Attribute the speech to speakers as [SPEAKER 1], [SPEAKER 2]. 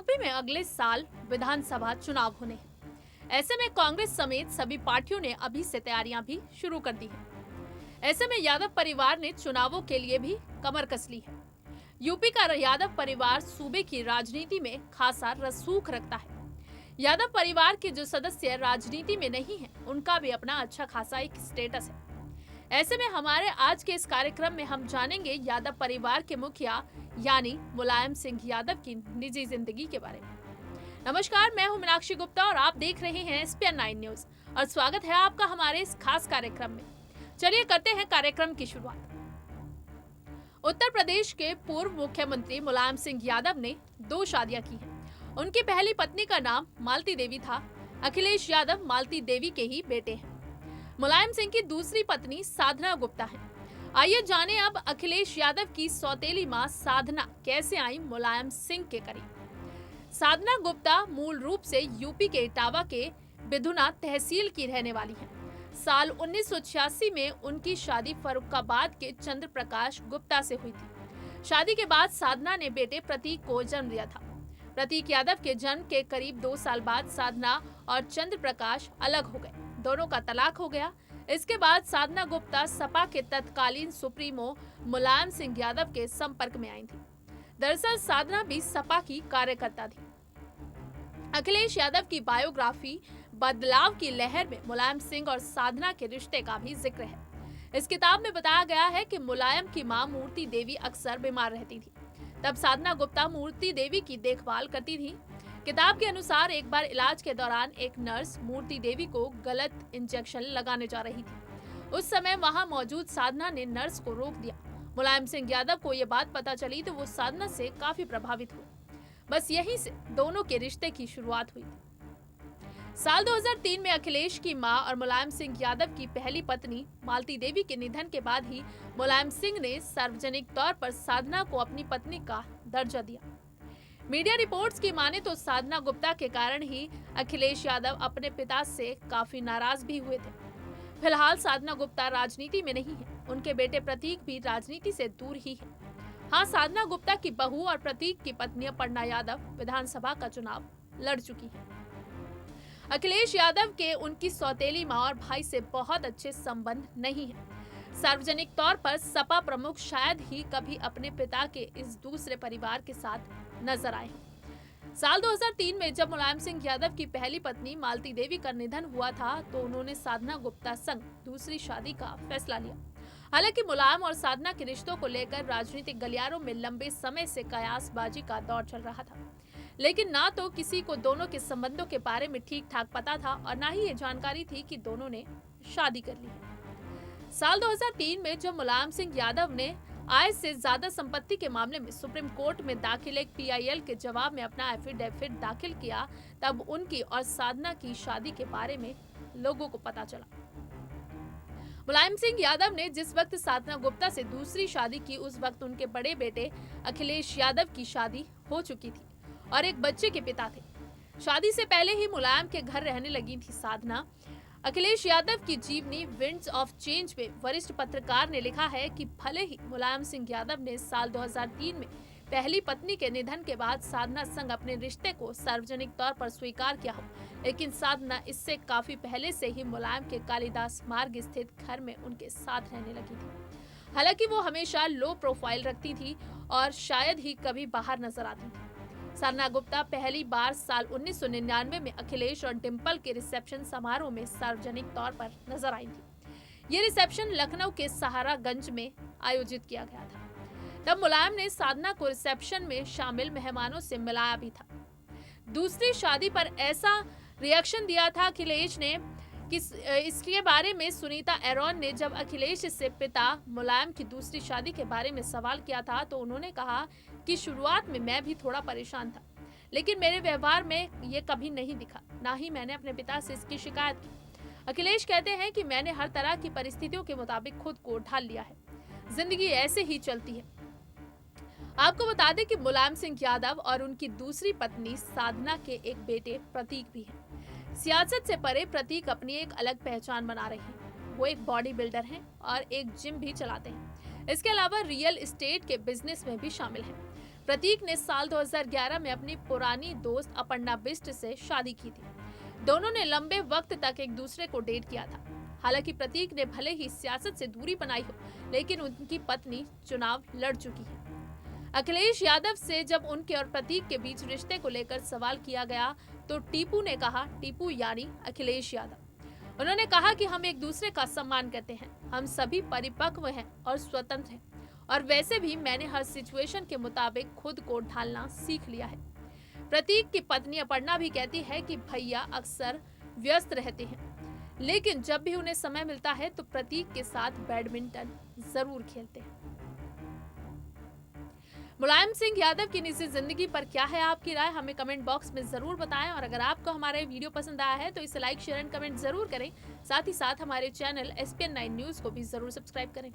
[SPEAKER 1] UP में अगले साल विधानसभा चुनाव होने हैं। ऐसे में कांग्रेस समेत सभी पार्टियों ने अभी से तैयारियां भी शुरू कर दी हैं। ऐसे में यादव परिवार ने चुनावों के लिए भी कमर कस ली है। यूपी का यादव परिवार सूबे की राजनीति में खासा रसूख रखता है। यादव परिवार के जो सदस्य राजनीति में नहीं हैं, उनका भी अपना अच्छा खासा एक स्टेटस है। ऐसे में हमारे आज के इस कार्यक्रम में हम जानेंगे यादव परिवार के मुखिया यानी मुलायम सिंह यादव की निजी जिंदगी के बारे में। नमस्कार, मैं हूं मीनाक्षी गुप्ता और आप देख रहे हैं एसपीएन 9 न्यूज और स्वागत है आपका हमारे इस खास कार्यक्रम में। चलिए करते हैं कार्यक्रम की शुरुआत। उत्तर प्रदेश के पूर्व मुख्यमंत्री मुलायम सिंह यादव ने 2 शादियां की हैं। उनकी पहली पत्नी का नाम मालती देवी था। अखिलेश यादव मालती देवी के ही बेटे हैं। मुलायम सिंह की दूसरी पत्नी साधना गुप्ता है। आइए जानें अब अखिलेश यादव की सौतेली मां साधना कैसे आई मुलायम सिंह के करीब। साधना गुप्ता मूल रूप से यूपी के इटावा के बिधुना तहसील की रहने वाली हैं। साल 1986 में उनकी शादी फर्रुखाबाद के चंद्र प्रकाश गुप्ता से हुई थी। शादी के बाद साधना ने बेटे प्रतीक को जन्म दिया था। प्रतीक यादव के जन्म के करीब 2 साल बाद साधना और चंद्र प्रकाश अलग हो गए। दोनों का तलाक हो गया। इसके बाद साधना गुप्ता सपा के तत्कालीन सुप्रीमो मुलायम सिंह यादव के संपर्क में आई थी। दरअसल साधना भी सपा की कार्यकर्ता थी। अखिलेश यादव की बायोग्राफी बदलाव की लहर में मुलायम सिंह और साधना के रिश्ते का भी जिक्र है। इस किताब में बताया गया है कि मुलायम की मां मूर्ति देवी अक्सर बीमार रहती थी। तब साधना गुप्ता मूर्ति देवी की देखभाल करती थी। किताब के अनुसार एक बार इलाज के दौरान एक नर्स मूर्ति देवी को गलत इंजेक्शन लगाने जा रही थी। उस समय वहां मौजूद साधना ने नर्स को रोक दिया। मुलायम सिंह यादव को ये बात पता चली तो वो साधना से काफी प्रभावित हुए। बस यहीं से दोनों के रिश्ते की शुरुआत हुई थी। साल 2003 में अखिलेश की मां और मुलायम सिंह यादव की पहली पत्नी मालती देवी के निधन के बाद ही मुलायम सिंह ने सार्वजनिक तौर पर साधना को अपनी पत्नी का दर्जा दिया। मीडिया रिपोर्ट्स की माने तो साधना गुप्ता के कारण ही अखिलेश यादव अपने पिता से काफी नाराज भी हुए थे। फिलहाल साधना गुप्ता राजनीति में नहीं है। उनके बेटे प्रतीक भी राजनीति से दूर ही है। हाँ, साधना गुप्ता की बहू और प्रतीक की पत्नी अपर्णा यादव विधानसभा का चुनाव लड़ चुकी है। अखिलेश यादव के उनकी सौतेली मां और भाई से बहुत अच्छे संबंध नहीं है। सार्वजनिक तौर पर सपा प्रमुख शायद ही कभी अपने पिता के इस दूसरे परिवार के साथ नजर आए। साल 2003 में जब मुलायम सिंह यादव की पहली पत्नी मालती देवी का निधन हुआ था तो उन्होंने साधना गुप्ता संग दूसरी शादी का फैसला लिया। हालांकि मुलायम और साधना के रिश्तों को लेकर राजनीतिक गलियारों में लंबे समय से कयासबाजी का दौर चल रहा था, लेकिन ना तो किसी को दोनों के संबंधों के बारे में ठीक ठाक पता था और ना ही ये जानकारी थी कि दोनों ने शादी कर ली है। साल 2003 में जब मुलायम सिंह यादव ने आय से ज्यादा संपत्ति के मामले में सुप्रीम कोर्ट में दाखिल एक पीआईएल के जवाब में अपना एफिडेविट दाखिल किया, तब उनकी और साधना की शादी के बारे में लोगों को पता चला। मुलायम सिंह यादव ने जिस वक्त साधना गुप्ता से दूसरी शादी की, उस वक्त उनके बड़े बेटे अखिलेश यादव की शादी हो चुकी थी और एक बच्चे के पिता थे। शादी से पहले ही मुलायम के घर रहने लगी थी साधना। अखिलेश यादव की जीवनी विंड्स ऑफ चेंज में वरिष्ठ पत्रकार ने लिखा है कि भले ही मुलायम सिंह यादव ने साल 2003 में पहली पत्नी के निधन के बाद साधना संग अपने रिश्ते को सार्वजनिक तौर पर स्वीकार किया हो, लेकिन साधना इससे काफी पहले से ही मुलायम के कालिदास मार्ग स्थित घर में उनके साथ रहने लगी थी। हालांकि वो हमेशा लो प्रोफाइल रखती थी और शायद ही कभी बाहर नजर आती थी। साधना गुप्ता पहली बार साल 1999 में अखिलेश और डिम्पल के रिसेप्शन समारोह में सार्वजनिक तौर पर नजर आई थी। ये रिसेप्शन लखनऊ के सहारागंज में आयोजित किया गया था। तब मुलायम ने साधना को रिसेप्शन में शामिल मेहमानों से मिलाया भी था। दूसरी शादी पर ऐसा रिएक्शन दिया था अखिलेश ने कि इसके बारे में सुनीता एरोन ने जब अखिलेश से पिता मुलायम की दूसरी शादी के बारे में सवाल किया था तो उन्होंने कहा कि शुरुआत में मैं भी थोड़ा परेशान था, लेकिन मेरे व्यवहार में ये कभी नहीं दिखा, ना ही मैंने अपने पिता से इसकी शिकायत की। अखिलेश कहते हैं कि मैंने हर तरह की परिस्थितियों के मुताबिक खुद को ढाल लिया है। जिंदगी ऐसे ही चलती है। आपको बता दें कि मुलायम सिंह यादव और उनकी दूसरी पत्नी साधना के एक बेटे प्रतीक भी हैं। सियासत से परे प्रतीक अपनी एक अलग पहचान बना रहे हैं। वो एक बॉडी बिल्डर हैं और एक जिम भी चलाते हैं। इसके अलावा रियल एस्टेट के बिजनेस में भी शामिल हैं। प्रतीक ने साल 2011 में अपनी पुरानी दोस्त अपर्णा बिष्ट से शादी की थी। दोनों ने लंबे वक्त तक एक दूसरे को डेट किया था। हालांकि प्रतीक ने भले ही सियासत से दूरी बनाई हो, लेकिन उनकी पत्नी चुनाव लड़ चुकी है। अखिलेश यादव से जब उनके और प्रतीक के बीच रिश्ते को लेकर सवाल किया गया तो टीपू ने कहा, टीपू यानी अखिलेश यादव, उन्होंने कहा कि हम एक दूसरे का सम्मान करते हैं, हम सभी परिपक्व हैं और स्वतंत्र हैं, और वैसे भी मैंने हर सिचुएशन के मुताबिक खुद को ढालना सीख लिया है। प्रतीक की पत्नी अपर्णा भी कहती है कि भैया अक्सर व्यस्त रहते हैं, लेकिन जब भी उन्हें समय मिलता है तो प्रतीक के साथ बैडमिंटन जरूर खेलते हैं। मुलायम सिंह यादव की निजी जिंदगी पर क्या है आपकी राय, हमें कमेंट बॉक्स में जरूर बताएं। और अगर आपको हमारा वीडियो पसंद आया है तो इसे लाइक, शेयर एंड कमेंट जरूर करें। साथ ही साथ हमारे चैनल SPN9 न्यूज को भी जरूर सब्सक्राइब करें।